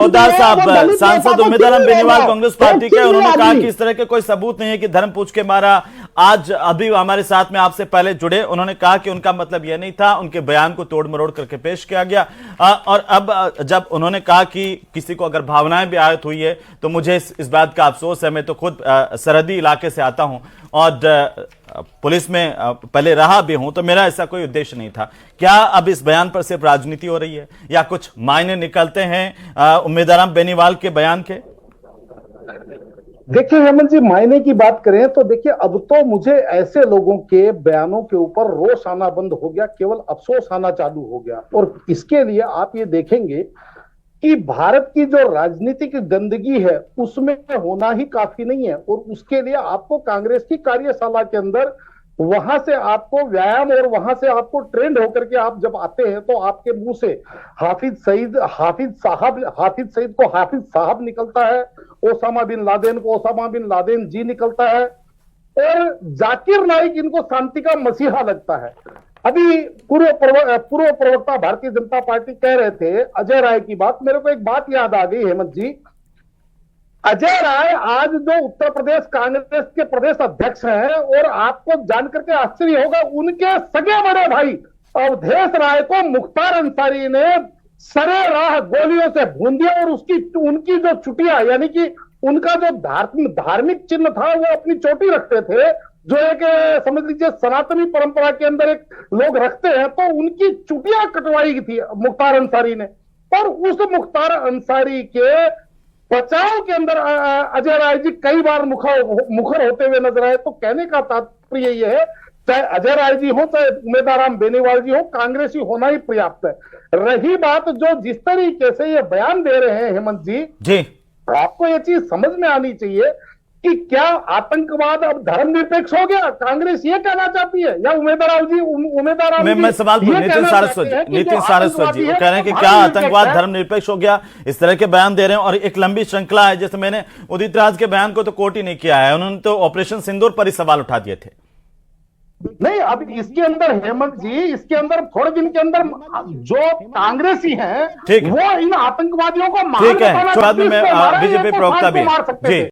पोद्दार साहब, सांसद उम्मीदवार बेनीवाल कांग्रेस पार्टी के, उन्होंने कहा कि इस तरह के कोई सबूत नहीं है कि धर्म पूछ के मारा। आज अभी हमारे साथ में आपसे पहले जुड़े, उन्होंने कहा कि उनका मतलब यह नहीं था, उनके बयान को तोड़ मरोड़ करके पेश किया गया। और अब जब उन्होंने कहा कि किसी को अगर भावनाएं भी आहत हुई है तो मुझे इस बात का अफसोस है। मैं तो खुद सरहदी इलाके से आता हूं और पुलिस में पहले रहा भी हूं, तो मेरा ऐसा कोई उद्देश्य नहीं था। क्या अब इस बयान पर सिर्फ राजनीति हो रही है या कुछ मायने निकलते हैं उम्मीदवार बेनीवाल के बयान के? देखिए हेमंत जी, मायने की बात करें तो देखिए, अब तो मुझे ऐसे लोगों के बयानों के ऊपर रोष आना बंद हो गया, केवल अफसोस आना चालू हो गया। और इसके लिए आप ये देखेंगे कि भारत की जो राजनीतिक गंदगी है उसमें होना ही काफी नहीं है, और उसके लिए आपको कांग्रेस की कार्यशाला के अंदर वहां से आपको व्यायाम और वहां से आपको ट्रेंड होकर के आप जब आते हैं तो आपके मुंह से हाफिज सईद को हाफिज साहब निकलता है, ओसामा बिन लादेन को ओसामा बिन लादेन जी निकलता है, और जाकिर नाइक इनको शांति का मसीहा लगता है। अभी पूर्व प्रवक्ता भारतीय जनता पार्टी कह रहे थे अजय राय की बात, मेरे को एक बात याद आ गई हेमंत जी। अजय राय आज जो उत्तर प्रदेश कांग्रेस के प्रदेश अध्यक्ष हैं, और आपको जानकर के आश्चर्य होगा, उनके सगे बड़े भाई अवधेश राय को मुख्तार अंसारी ने सरे राह गोलियों से भून दिया, और उनकी जो चुटिया, यानी कि उनका जो धार्मिक चिन्ह था वो अपनी चोटी रखते थे, जो एक समझ लीजिए सनातनी परंपरा के अंदर एक लोग रखते हैं, तो उनकी चुटिया कटवाई थी मुख्तार अंसारी ने। और उस मुख्तार अंसारी के बचाव के अंदर अजय राय जी कई बार मुखर होते हुए नजर आए। तो कहने का तात्पर्य यह है, चाहे अजय राय जी हो चाहे उम्मीदवार बेनीवाल जी हो, कांग्रेसी होना ही पर्याप्त है। रही बात जो जिस तरीके से ये बयान दे रहे हैं हेमंत जी, आपको ये चीज समझ में आनी चाहिए कि क्या आतंकवाद अब धर्मनिरपेक्ष हो गया, कांग्रेस ये कहना चाहती है, या उम्मीदवार मैं सवाल नितिन सारस्वत जी कह रहे हैं कि क्या आतंकवाद धर्मनिरपेक्ष हो गया? इस तरह के बयान दे रहे हैं और एक लंबी श्रृंखला है। जैसे मैंने उदित राज के बयान को तो कोट ही नहीं किया है, उन्होंने तो ऑपरेशन सिंदूर पर ही सवाल उठा दिए थे। नहीं, अब इसके अंदर हेमंत जी, इसके अंदर थोड़े दिन के अंदर जो कांग्रेसी हैं वो इन आतंकवादियों को ठीक है, बीजेपी प्रवक्ता भी जी